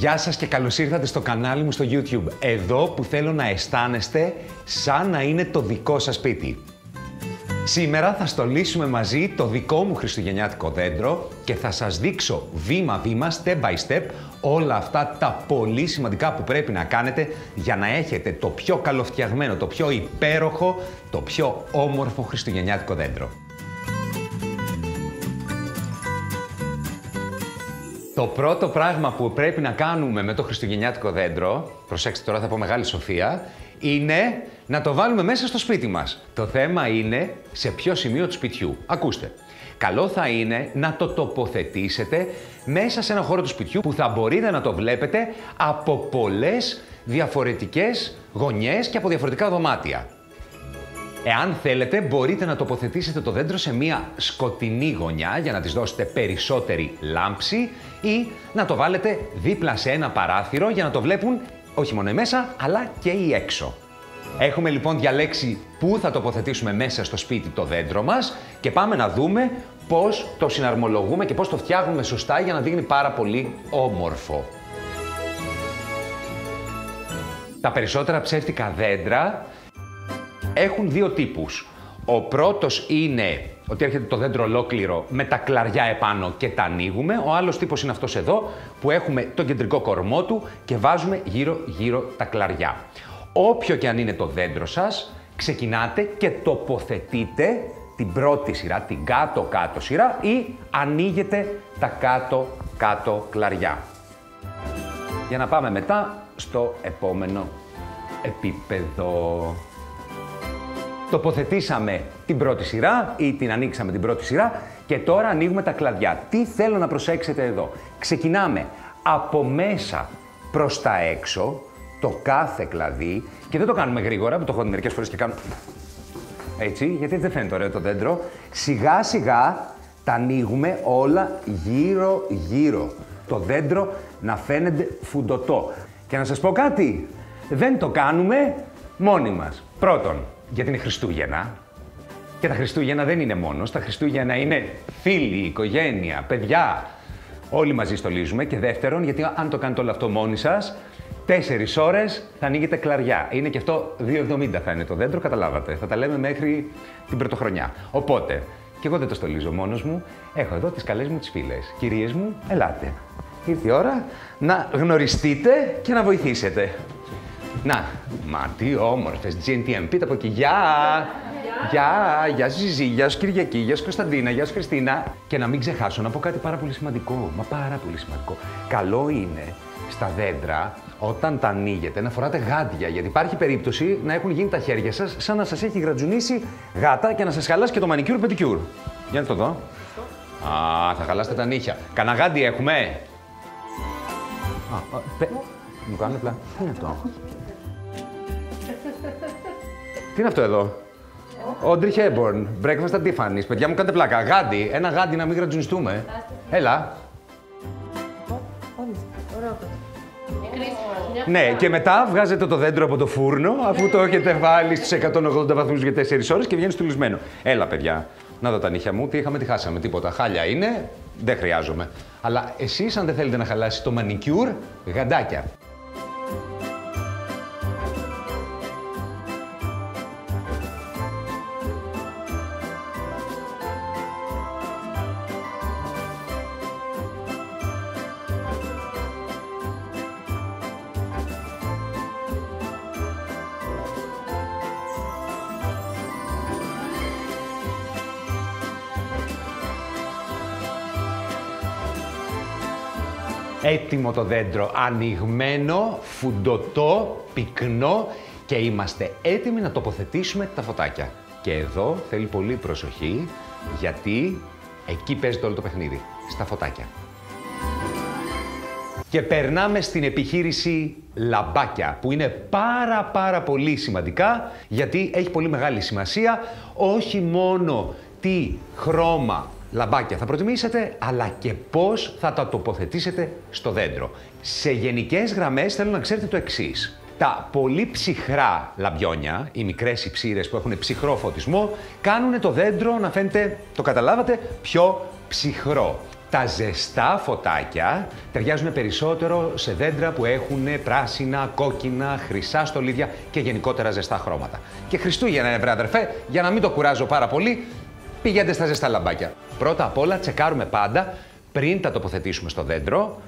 Γεια σας και καλώς ήρθατε στο κανάλι μου στο YouTube. Εδώ που θέλω να αισθάνεστε σαν να είναι το δικό σας σπίτι. Σήμερα θα στολίσουμε μαζί το δικό μου χριστουγεννιάτικο δέντρο και θα σας δείξω βήμα-βήμα, step by step, όλα αυτά τα πολύ σημαντικά που πρέπει να κάνετε για να έχετε το πιο καλοφτιαγμένο, το πιο υπέροχο, το πιο όμορφο χριστουγεννιάτικο δέντρο. Το πρώτο πράγμα που πρέπει να κάνουμε με το χριστουγεννιάτικο δέντρο, προσέξτε τώρα θα πω μεγάλη σοφία, είναι να το βάλουμε μέσα στο σπίτι μας. Το θέμα είναι σε ποιο σημείο του σπιτιού. Ακούστε, καλό θα είναι να το τοποθετήσετε μέσα σε ένα χώρο του σπιτιού που θα μπορείτε να το βλέπετε από πολλές διαφορετικές γωνιές και από διαφορετικά δωμάτια. Εάν θέλετε, μπορείτε να τοποθετήσετε το δέντρο σε μία σκοτεινή γωνιά για να της δώσετε περισσότερη λάμψη ή να το βάλετε δίπλα σε ένα παράθυρο για να το βλέπουν όχι μόνο οι μέσα, αλλά και οι έξω. Έχουμε λοιπόν διαλέξει πού θα τοποθετήσουμε μέσα στο σπίτι το δέντρο μας και πάμε να δούμε πώς το συναρμολογούμε και πώς το φτιάχνουμε σωστά για να δείχνει πάρα πολύ όμορφο. Τα περισσότερα ψεύτικα δέντρα έχουν δύο τύπους. Ο πρώτος είναι ότι έρχεται το δέντρο ολόκληρο με τα κλαριά επάνω και τα ανοίγουμε. Ο άλλος τύπος είναι αυτός εδώ που έχουμε τον κεντρικό κορμό του και βάζουμε γύρω-γύρω τα κλαριά. Όποιο και αν είναι το δέντρο σας, ξεκινάτε και τοποθετείτε την πρώτη σειρά, την κάτω-κάτω σειρά ή ανοίγετε τα κάτω-κάτω κλαριά. Για να πάμε μετά στο επόμενο επίπεδο. Τοποθετήσαμε την πρώτη σειρά ή την ανοίξαμε την πρώτη σειρά και τώρα ανοίγουμε τα κλαδιά. Τι θέλω να προσέξετε εδώ. Ξεκινάμε από μέσα προς τα έξω, το κάθε κλαδί και δεν το κάνουμε γρήγορα, που το έχω δει μερικές φορές και κάνω έτσι, γιατί δεν φαίνεται ωραίο το δέντρο. Σιγά σιγά τα ανοίγουμε όλα γύρω-γύρω. Το δέντρο να φαίνεται φουντωτό. Και να σας πω κάτι, δεν το κάνουμε μόνοι μας. Πρώτον, γιατί είναι Χριστούγεννα και τα Χριστούγεννα δεν είναι μόνος, τα Χριστούγεννα είναι φίλοι, οικογένεια, παιδιά, όλοι μαζί στολίζουμε. Και δεύτερον, γιατί αν το κάνετε όλο αυτό μόνοι σας, 4 ώρες θα ανοίγετε κλαριά. Είναι και αυτό 2,70 θα είναι το δέντρο, καταλάβατε. Θα τα λέμε μέχρι την πρωτοχρονιά. Οπότε, και εγώ δεν το στολίζω μόνος μου, έχω εδώ τις καλές μου τις φίλες. Κυρίες μου, ελάτε. Ήρθε η ώρα να γνωριστείτε και να βοηθήσετε. Να, μα τι όμορφες, GNTM, πείτε από εκεί, γεια σου Ζιζή, γεια σου Κυριακή, γεια σου Κωνσταντίνα, γεια σου Χριστίνα. Και να μην ξεχάσω να πω κάτι πάρα πολύ σημαντικό, μα πάρα πολύ σημαντικό. Καλό είναι στα δέντρα, όταν τα ανοίγετε, να φοράτε γάντια, γιατί υπάρχει περίπτωση να έχουν γίνει τα χέρια σας σαν να σας έχει γρατζουνίσει γάτα και να σας χαλάσει και το μανικιούρ πεντικιούρ. Για να το δω. Α, θα χαλάσετε τα νύχια. Κανένα γάντι έχουμε. Μου κάνουν απλά. Τι είναι αυτό. Τι είναι αυτό εδώ. Audrey Hepburn, Breakfast at Tiffany's. Παιδιά μου κάντε πλάκα. Γάντι. Ένα γάντι να μην γρατζουνιστούμε. Έλα. Ναι, και μετά βγάζετε το δέντρο από το φούρνο, αφού το έχετε βάλει στους 180 βαθμούς για 4 ώρες και βγαίνει στουλισμένο. Έλα, παιδιά. Να δω τα νύχια μου. Τι είχαμε, τι χάσαμε. Τίποτα. Χάλια είναι. Δεν χρειάζομαι. Αλλά εσείς, αν δεν θέλετε να χαλάσει το μανικιούρ, γαντάκια. Έτοιμο το δέντρο, ανοιγμένο, φουντωτό, πυκνό και είμαστε έτοιμοι να τοποθετήσουμε τα φωτάκια. Και εδώ θέλει πολύ προσοχή, γιατί εκεί παίζεται όλο το παιχνίδι, στα φωτάκια. Και περνάμε στην επιχείρηση λαμπάκια, που είναι πάρα πολύ σημαντικά, γιατί έχει πολύ μεγάλη σημασία, όχι μόνο τι χρώμα λαμπάκια θα προτιμήσετε, αλλά και πώς θα τα τοποθετήσετε στο δέντρο. Σε γενικές γραμμές θέλω να ξέρετε το εξής. Τα πολύ ψυχρά λαμπιόνια, οι μικρές υψήρες που έχουν ψυχρό φωτισμό, κάνουν το δέντρο να φαίνεται, το καταλάβατε, πιο ψυχρό. Τα ζεστά φωτάκια ταιριάζουν περισσότερο σε δέντρα που έχουν πράσινα, κόκκινα, χρυσά στολίδια και γενικότερα ζεστά χρώματα. Και Χριστούγεννα, βρε αδερφέ, για να μην το κουράζω πάρα πολύ, πηγαίνετε στα ζεστά λαμπάκια. Πρώτα απ' όλα τσεκάρουμε πάντα, πριν τα τοποθετήσουμε στο δέντρο,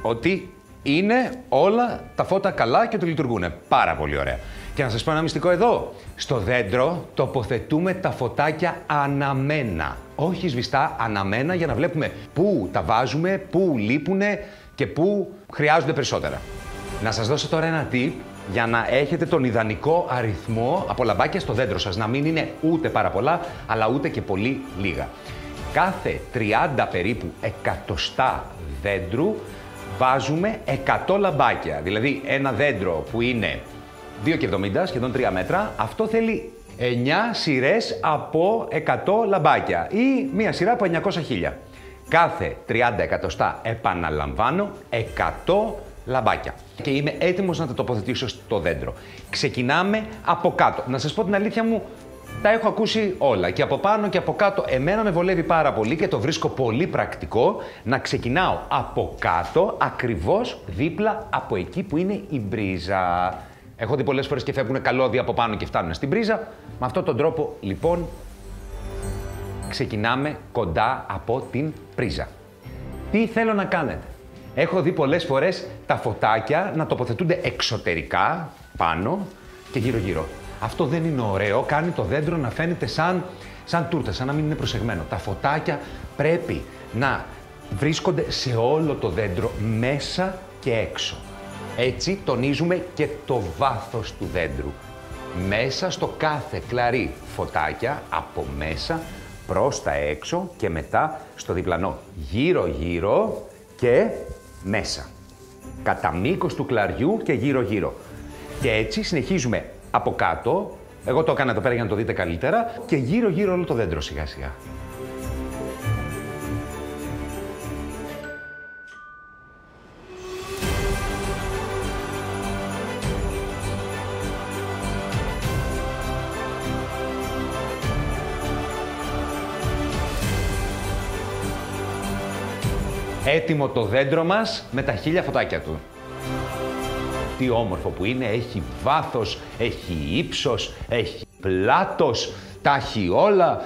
ότι είναι όλα τα φώτα καλά και ότι λειτουργούν. Πάρα πολύ ωραία. Και να σας πω ένα μυστικό εδώ. Στο δέντρο τοποθετούμε τα φωτάκια αναμένα. Όχι σβηστά, αναμένα, για να βλέπουμε πού τα βάζουμε, πού λείπουνε και πού χρειάζονται περισσότερα. Να σας δώσω τώρα ένα tip για να έχετε τον ιδανικό αριθμό από λαμπάκια στο δέντρο σας. Να μην είναι ούτε πάρα πολλά, αλλά ούτε και πολύ λίγα. Κάθε 30 περίπου εκατοστά δέντρου βάζουμε 100 λαμπάκια. Δηλαδή ένα δέντρο που είναι 2,70, σχεδόν 3 μέτρα, αυτό θέλει 9 σειρές από 100 λαμπάκια ή μία σειρά από 900 χίλια. Κάθε 30 εκατοστά, επαναλαμβάνω, 100 λαμπάκια. Και είμαι έτοιμος να τα τοποθετήσω στο δέντρο. Ξεκινάμε από κάτω. Να σας πω την αλήθεια μου, τα έχω ακούσει όλα, και από πάνω και από κάτω. Εμένα με βολεύει πάρα πολύ και το βρίσκω πολύ πρακτικό να ξεκινάω από κάτω, ακριβώς δίπλα από εκεί που είναι η μπρίζα. Έχω δει πολλές φορές και φεύγουν καλώδια από πάνω και φτάνουν στην πρίζα. Με αυτόν τον τρόπο, λοιπόν, ξεκινάμε κοντά από την πρίζα. Τι θέλω να κάνετε. Έχω δει πολλές φορές τα φωτάκια να τοποθετούνται εξωτερικά, πάνω και γύρω-γύρω. Αυτό δεν είναι ωραίο, κάνει το δέντρο να φαίνεται σαν τούρτα, σαν να μην είναι προσεγμένο. Τα φωτάκια πρέπει να βρίσκονται σε όλο το δέντρο, μέσα και έξω. Έτσι τονίζουμε και το βάθος του δέντρου. Μέσα στο κάθε κλαρί φωτάκια, από μέσα προς τα έξω και μετά στο διπλανό. Γύρω-γύρω και μέσα. Κατά μήκος του κλαριού και γύρω-γύρω. Και έτσι συνεχίζουμε από κάτω. Εγώ το έκανα εδώ πέρα για να το δείτε καλύτερα. Και γύρω-γύρω όλο το δέντρο σιγά-σιγά. Έτοιμο το δέντρο μας με τα 1000 φωτάκια του. Τι όμορφο που είναι, έχει βάθος, έχει ύψος, έχει πλάτος, τα έχει όλα.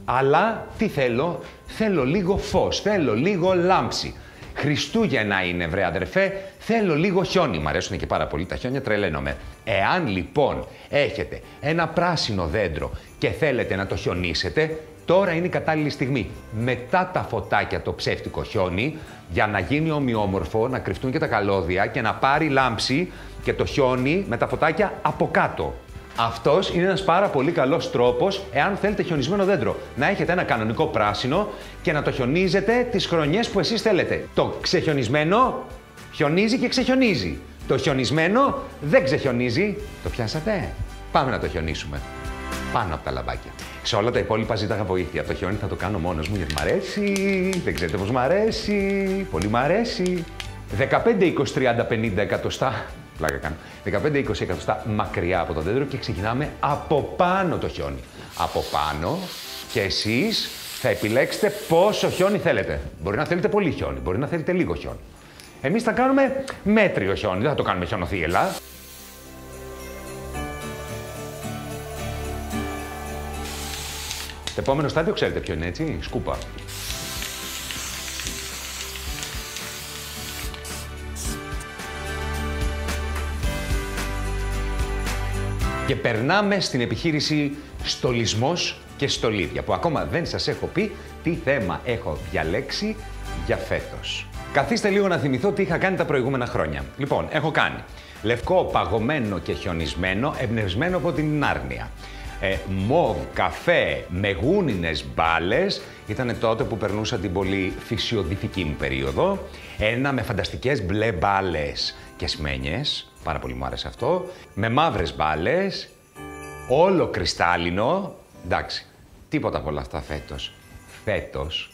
Αλλά τι θέλω, θέλω λίγο φως, θέλω λίγο λάμψη. Χριστούγεννα είναι, βρε αδερφέ, θέλω λίγο χιόνι. Μ' αρέσουν και πάρα πολύ τα χιόνια, τρελαίνομαι. Εάν λοιπόν έχετε ένα πράσινο δέντρο και θέλετε να το χιονίσετε, τώρα είναι η κατάλληλη στιγμή. Μετά τα φωτάκια το ψεύτικο χιόνι, για να γίνει ομοιόμορφο, να κρυφτούν και τα καλώδια και να πάρει λάμψη και το χιόνι με τα φωτάκια από κάτω. Αυτός είναι ένας πάρα πολύ καλός τρόπος, εάν θέλετε χιονισμένο δέντρο. Να έχετε ένα κανονικό πράσινο και να το χιονίζετε τις χρονιές που εσείς θέλετε. Το ξεχιονισμένο χιονίζει και ξεχιονίζει. Το χιονισμένο δεν ξεχιονίζει. Το πιάσατε? Πάμε να το χιονίσουμε. Πάνω από τα λαμπάκια. Σε όλα τα υπόλοιπα ζήταγα βοήθεια. Το χιόνι θα το κάνω μόνος μου γιατί μ' αρέσει. Δεν ξέρετε πώς μ' αρέσει. Πολύ μ' αρέσει. 15, 20, 30, 50 εκατοστά. Πλάκα κάνω. 15-20 εκατοστά μακριά από το δέντρο και ξεκινάμε από πάνω το χιόνι. Από πάνω και εσείς θα επιλέξετε πόσο χιόνι θέλετε. Μπορεί να θέλετε πολύ χιόνι, μπορεί να θέλετε λίγο χιόνι. Εμείς θα κάνουμε μέτριο χιόνι, δεν θα το κάνουμε χιονοθύελα. Το επόμενο στάδιο ξέρετε ποιο είναι, έτσι, σκούπα. Και περνάμε στην επιχείρηση στολισμός και στολίδια, που ακόμα δεν σας έχω πει τι θέμα έχω διαλέξει για φέτος. Καθίστε λίγο να θυμηθώ τι είχα κάνει τα προηγούμενα χρόνια. Λοιπόν, έχω κάνει λευκό, παγωμένο και χιονισμένο, εμπνευσμένο από την Νάρνια. Μοβ, καφέ, με γούνινες μπάλες, ήταν τότε που περνούσα την πολύ φυσιοδυτική μου περίοδο. Ένα με φανταστικές μπλε μπάλες και σμένιες, πάρα πολύ μου άρεσε αυτό. Με μαύρες μπάλες, όλο κρυστάλλινο. Εντάξει, τίποτα από όλα αυτά φέτος. Φέτος,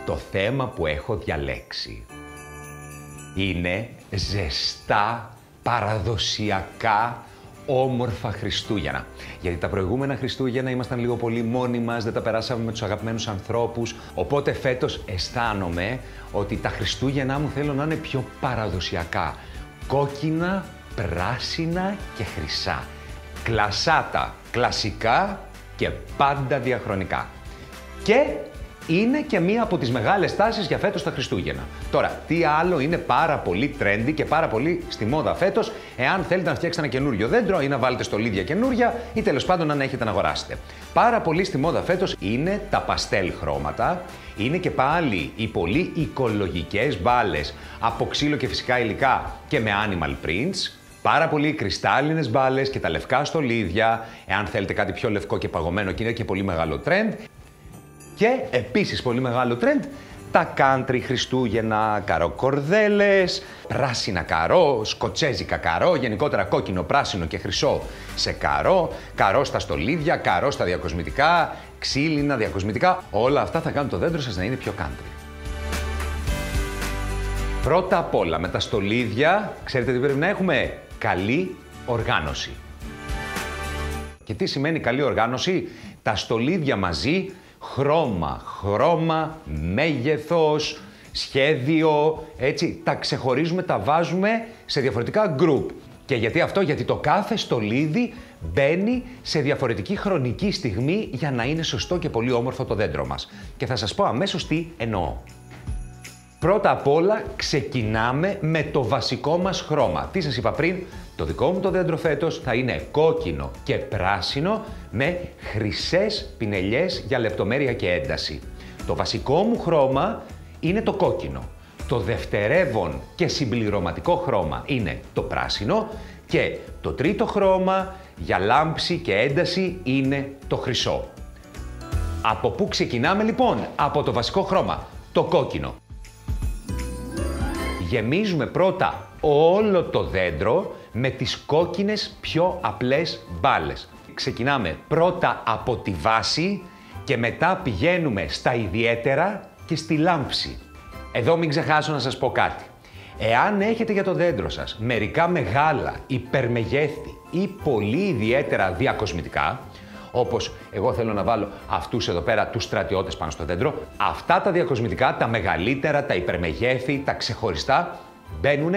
το θέμα που έχω διαλέξει είναι ζεστά, παραδοσιακά, όμορφα Χριστούγεννα. Γιατί τα προηγούμενα Χριστούγεννα ήμασταν λίγο πολύ μόνοι μας, δεν τα περάσαμε με τους αγαπημένους ανθρώπους. Οπότε φέτος αισθάνομαι ότι τα Χριστούγεννα μου θέλω να είναι πιο παραδοσιακά. Κόκκινα, πράσινα και χρυσά. Κλασάτα, κλασικά και πάντα διαχρονικά. Και είναι και μία από τις μεγάλες τάσεις για φέτος τα Χριστούγεννα. Τώρα, τι άλλο είναι πάρα πολύ trendy και πάρα πολύ στη μόδα φέτος, εάν θέλετε να φτιάξετε ένα καινούριο δέντρο ή να βάλετε στολίδια καινούρια ή τέλος πάντων αν έχετε να αγοράσετε. Πάρα πολύ στη μόδα φέτος είναι τα παστέλ χρώματα, είναι και πάλι οι πολύ οικολογικές μπάλες από ξύλο και φυσικά υλικά και με animal prints. Πάρα πολύ κρυστάλλινες μπάλες και τα λευκά στολίδια, εάν θέλετε κάτι πιο λευκό και παγωμένο και είναι και πολύ μεγάλο trend. Και επίσης πολύ μεγάλο trend, τα country Χριστούγεννα, καροκορδέλες, πράσινα καρό, σκοτσέζικα καρό, γενικότερα κόκκινο, πράσινο και χρυσό σε καρό, καρό στα στολίδια, καρό στα διακοσμητικά, ξύλινα διακοσμητικά, όλα αυτά θα κάνουν το δέντρο σας να είναι πιο country. Πρώτα απ' όλα με τα στολίδια, ξέρετε τι πρέπει να έχουμε? Καλή οργάνωση. Και τι σημαίνει καλή οργάνωση? Τα στολίδια μαζί, χρώμα, μέγεθος, σχέδιο, έτσι, τα ξεχωρίζουμε, τα βάζουμε σε διαφορετικά group. Και γιατί αυτό? Γιατί το κάθε στολίδι μπαίνει σε διαφορετική χρονική στιγμή για να είναι σωστό και πολύ όμορφο το δέντρο μας. Και θα σας πω αμέσως τι εννοώ. Πρώτα απ' όλα ξεκινάμε με το βασικό μας χρώμα. Τι σας είπα πριν? Το δικό μου το δέντρο φέτος θα είναι κόκκινο και πράσινο με χρυσές πινελιές για λεπτομέρεια και ένταση. Το βασικό μου χρώμα είναι το κόκκινο. Το δευτερεύον και συμπληρωματικό χρώμα είναι το πράσινο και το τρίτο χρώμα για λάμψη και ένταση είναι το χρυσό. Από πού ξεκινάμε λοιπόν? Από το βασικό χρώμα, το κόκκινο. Γεμίζουμε πρώτα όλο το δέντρο με τις κόκκινες πιο απλές μπάλες. Ξεκινάμε πρώτα από τη βάση και μετά πηγαίνουμε στα ιδιαίτερα και στη λάμψη. Εδώ μην ξεχάσω να σας πω κάτι. Εάν έχετε για το δέντρο σας μερικά μεγάλα υπερμεγέθη ή πολύ ιδιαίτερα διακοσμητικά, όπως εγώ θέλω να βάλω αυτούς εδώ πέρα τους στρατιώτες πάνω στο δέντρο, αυτά τα διακοσμητικά, τα μεγαλύτερα, τα υπερμεγέθη, τα ξεχωριστά, μπαίνουν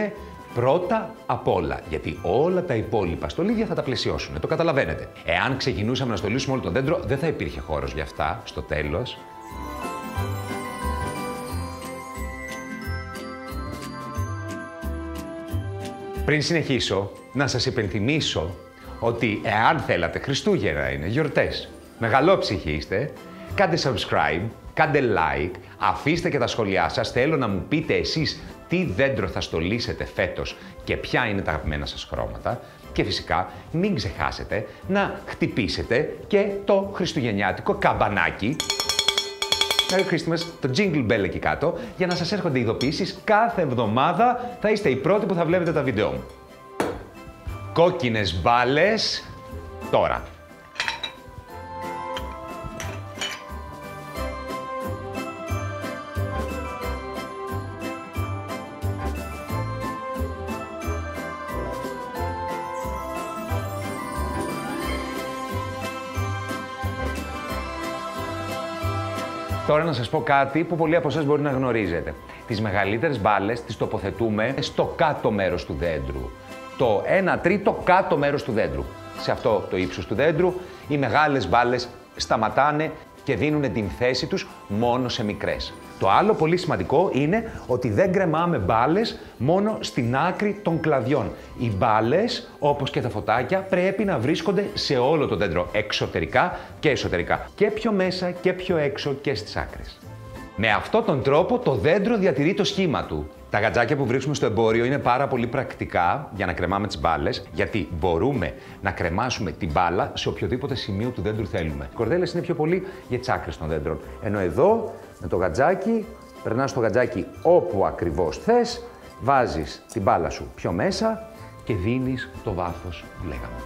πρώτα απ' όλα. Γιατί όλα τα υπόλοιπα στολίδια θα τα πλαισιώσουν. Το καταλαβαίνετε. Εάν ξεκινούσαμε να στολίσουμε όλο το δέντρο, δεν θα υπήρχε χώρος για αυτά στο τέλος. Πριν συνεχίσω, να σας υπενθυμίσω ότι εάν θέλατε, Χριστούγεννα είναι, γιορτές, μεγαλόψυχοι είστε, κάντε subscribe, κάντε like, αφήστε και τα σχόλιά σας, θέλω να μου πείτε εσείς τι δέντρο θα στολίσετε φέτος και ποια είναι τα αγαπημένα σας χρώματα και φυσικά μην ξεχάσετε να χτυπήσετε και το χριστουγεννιάτικο καμπανάκι, Merry Christmas, το jingle bell εκεί κάτω, για να σας έρχονται ειδοποιήσεις κάθε εβδομάδα, θα είστε οι πρώτοι που θα βλέπετε τα βίντεο μου. Κόκκινες μπάλες, τώρα. Τώρα να σας πω κάτι που πολλοί από εσάς μπορεί να γνωρίζετε. Τις μεγαλύτερες μπάλες τις τοποθετούμε στο κάτω μέρος του δέντρου. Το 1/3 κάτω μέρος του δέντρου. Σε αυτό το ύψος του δέντρου οι μεγάλες μπάλες σταματάνε και δίνουν την θέση τους μόνο σε μικρές. Το άλλο πολύ σημαντικό είναι ότι δεν κρεμάμε μπάλες μόνο στην άκρη των κλαδιών. Οι μπάλες, όπως και τα φωτάκια, πρέπει να βρίσκονται σε όλο το δέντρο, εξωτερικά και εσωτερικά. Και πιο μέσα και πιο έξω και στις άκρες. Με αυτόν τον τρόπο το δέντρο διατηρεί το σχήμα του. Τα γατζάκια που βρίσκουμε στο εμπόριο είναι πάρα πολύ πρακτικά για να κρεμάμε τις μπάλες, γιατί μπορούμε να κρεμάσουμε την μπάλα σε οποιοδήποτε σημείο του δέντρου θέλουμε. Οι κορδέλες είναι πιο πολύ για τις άκρες των δέντρων. Ενώ εδώ, με το γατζάκι, περνάς το γατζάκι όπου ακριβώς θες, βάζεις την μπάλα σου πιο μέσα και δίνεις το βάθος που λέγαμε.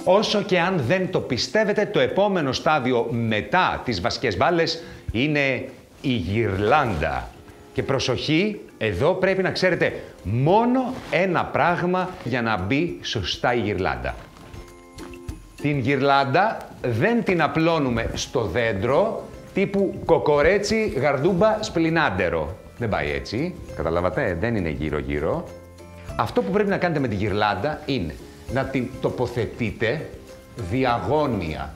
Όσο και αν δεν το πιστεύετε, το επόμενο στάδιο μετά τις βασικές μπάλες είναι η γυρλάντα. Και προσοχή, εδώ πρέπει να ξέρετε μόνο ένα πράγμα για να μπει σωστά η γυρλάντα. Την γυρλάντα δεν την απλώνουμε στο δέντρο τύπου κοκορέτσι, γαρδούμπα, σπλινάντερο. Δεν πάει έτσι, καταλάβατε, δεν είναι γύρω-γύρω. Αυτό που πρέπει να κάνετε με τη γυρλάντα είναι να την τοποθετείτε διαγώνια.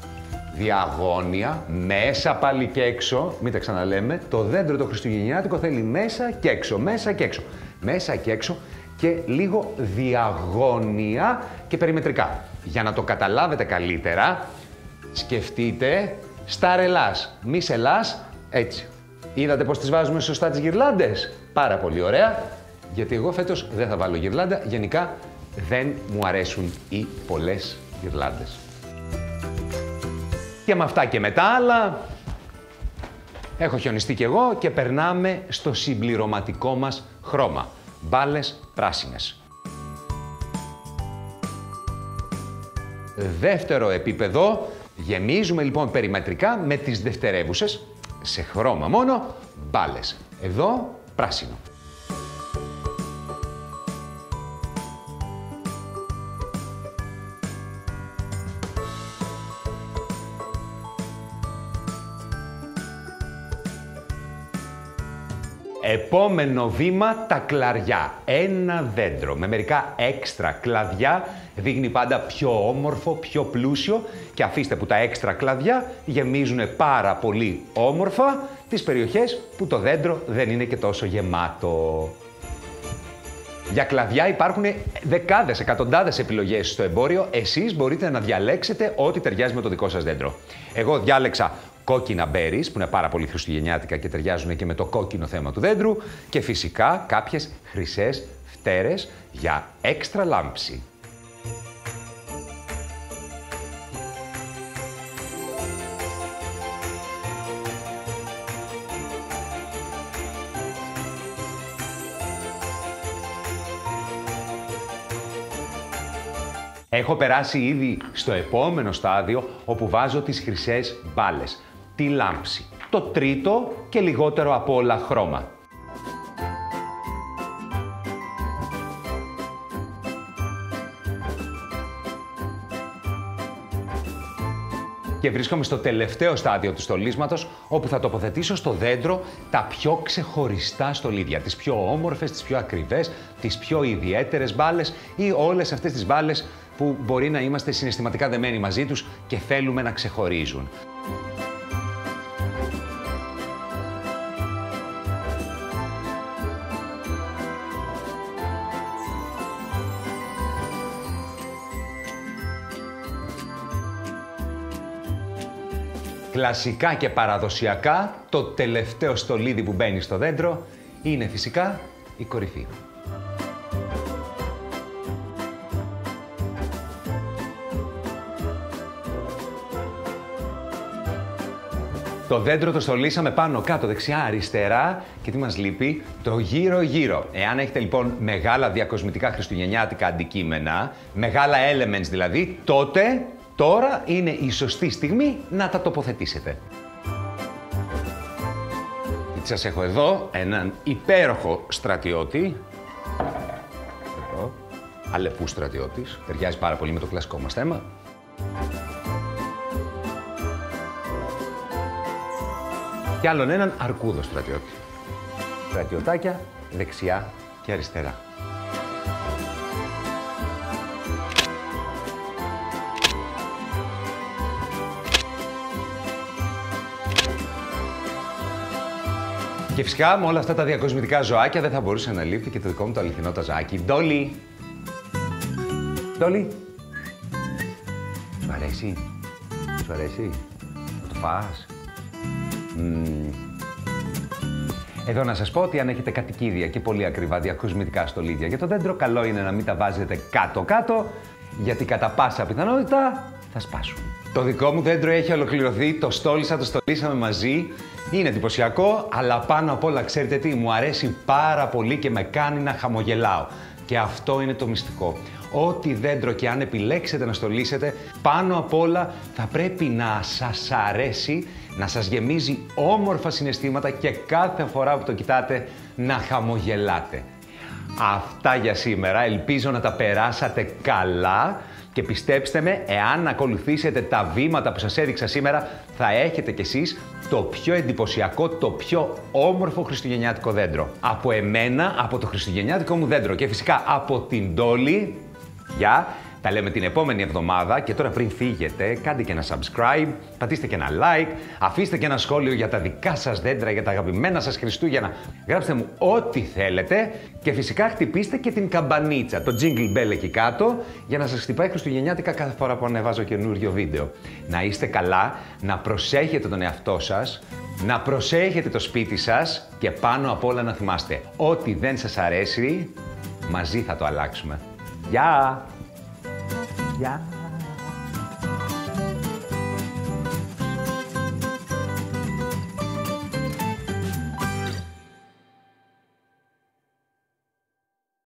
Διαγώνια, μέσα πάλι και έξω, μην τα ξαναλέμε, το δέντρο το χριστουγεννιάτικο θέλει μέσα και έξω, μέσα και έξω. Μέσα και έξω και λίγο διαγώνια και περιμετρικά. Για να το καταλάβετε καλύτερα, σκεφτείτε στάρελάς, μη σελάς, έτσι. Είδατε πώς τις βάζουμε σωστά τις γυρλάντες? Πάρα πολύ ωραία, γιατί εγώ φέτος δεν θα βάλω γυρλάντα, γενικά δεν μου αρέσουν οι πολλές γυρλάντες. Και με αυτά και με τα άλλα, έχω χιονιστεί κι εγώ και περνάμε στο συμπληρωματικό μας χρώμα. Μπάλες πράσινες. Δεύτερο επίπεδο, γεμίζουμε λοιπόν περιμετρικά με τις δευτερεύουσες, σε χρώμα μόνο, μπάλες. Εδώ πράσινο. Επόμενο βήμα, τα κλαδιά. Ένα δέντρο με μερικά έξτρα κλαδιά δείχνει πάντα πιο όμορφο, πιο πλούσιο και αφήστε που τα έξτρα κλαδιά γεμίζουν πάρα πολύ όμορφα τις περιοχές που το δέντρο δεν είναι και τόσο γεμάτο. Για κλαδιά υπάρχουν δεκάδες, εκατοντάδες επιλογές στο εμπόριο. Εσείς μπορείτε να διαλέξετε ό,τι ταιριάζει με το δικό σας δέντρο. Εγώ διάλεξα κόκκινα berries, που είναι πάρα πολύ χριστουγεννιάτικα και ταιριάζουν και με το κόκκινο θέμα του δέντρου, και φυσικά κάποιες χρυσές φτέρες για έξτρα λάμψη. Έχω περάσει ήδη στο επόμενο στάδιο, όπου βάζω τις χρυσές μπάλες, τη λάμψη, το τρίτο και λιγότερο από όλα χρώμα. Και βρίσκομαι στο τελευταίο στάδιο του στολίσματος, όπου θα τοποθετήσω στο δέντρο τα πιο ξεχωριστά στολίδια, τις πιο όμορφες, τις πιο ακριβές, τις πιο ιδιαίτερες μπάλες ή όλες αυτές τις μπάλες που μπορεί να είμαστε συναισθηματικά δεμένοι μαζί τους και θέλουμε να ξεχωρίζουν. Κλασικά και παραδοσιακά, το τελευταίο στολίδι που μπαίνει στο δέντρο είναι φυσικά η κορυφή. Το δέντρο το στολίσαμε πάνω, κάτω, δεξιά, αριστερά και τι μας λείπει? Το γύρω-γύρω. Εάν έχετε λοιπόν μεγάλα διακοσμητικά χριστουγεννιάτικα αντικείμενα, μεγάλα elements δηλαδή, τότε τώρα είναι η σωστή στιγμή να τα τοποθετήσετε. Σας έχω εδώ έναν υπέροχο στρατιώτη. Εδώ, Αλεπού στρατιώτης. Ταιριάζει πάρα πολύ με το κλασικό μας θέμα. Και άλλον έναν αρκούδο στρατιώτη. Στρατιωτάκια δεξιά και αριστερά. Και φυσικά με όλα αυτά τα διακοσμητικά ζωάκια δεν θα μπορούσε να λείπει και το δικό μου το αληθινό το ζωάκι. Ντόλι! Ντόλι! Σου αρέσει? Σου αρέσει? Θα το φας? Εδώ να σας πω ότι αν έχετε κατοικίδια και πολύ ακριβά διακοσμητικά στολίδια για το δέντρο, καλό είναι να μην τα βάζετε κάτω-κάτω, γιατί κατά πάσα πιθανότητα θα σπάσουν. Το δικό μου δέντρο έχει ολοκληρωθεί, το στολίσαμε μαζί. Είναι εντυπωσιακό, αλλά πάνω απ' όλα ξέρετε τι, μου αρέσει πάρα πολύ και με κάνει να χαμογελάω. Και αυτό είναι το μυστικό. Ό,τι δέντρο και αν επιλέξετε να στολίσετε, πάνω απ' όλα θα πρέπει να σας αρέσει, να σας γεμίζει όμορφα συναισθήματα και κάθε φορά που το κοιτάτε να χαμογελάτε. Αυτά για σήμερα, ελπίζω να τα περάσατε καλά και πιστέψτε με, εάν ακολουθήσετε τα βήματα που σας έδειξα σήμερα, θα έχετε κι εσείς το πιο εντυπωσιακό, το πιο όμορφο χριστουγεννιάτικο δέντρο. Από εμένα, από το χριστουγεννιάτικο μου δέντρο και φυσικά από την Ντόλη. Γεια! Τα λέμε την επόμενη εβδομάδα και τώρα πριν φύγετε, κάντε και ένα subscribe, πατήστε και ένα like, αφήστε και ένα σχόλιο για τα δικά σας δέντρα, για τα αγαπημένα σας Χριστούγεννα. Γράψτε μου ό,τι θέλετε και φυσικά χτυπήστε και την καμπανίτσα, το jingle bell εκεί κάτω, για να σας χτυπάει χριστουγεννιάτικα κάθε φορά που ανεβάζω καινούριο βίντεο. Να είστε καλά, να προσέχετε τον εαυτό σας, να προσέχετε το σπίτι σας και πάνω απ' όλα να θυμάστε, ό,τι δεν σας αρέσει, μαζί θα το αλλάξουμε. Γεια! Yeah.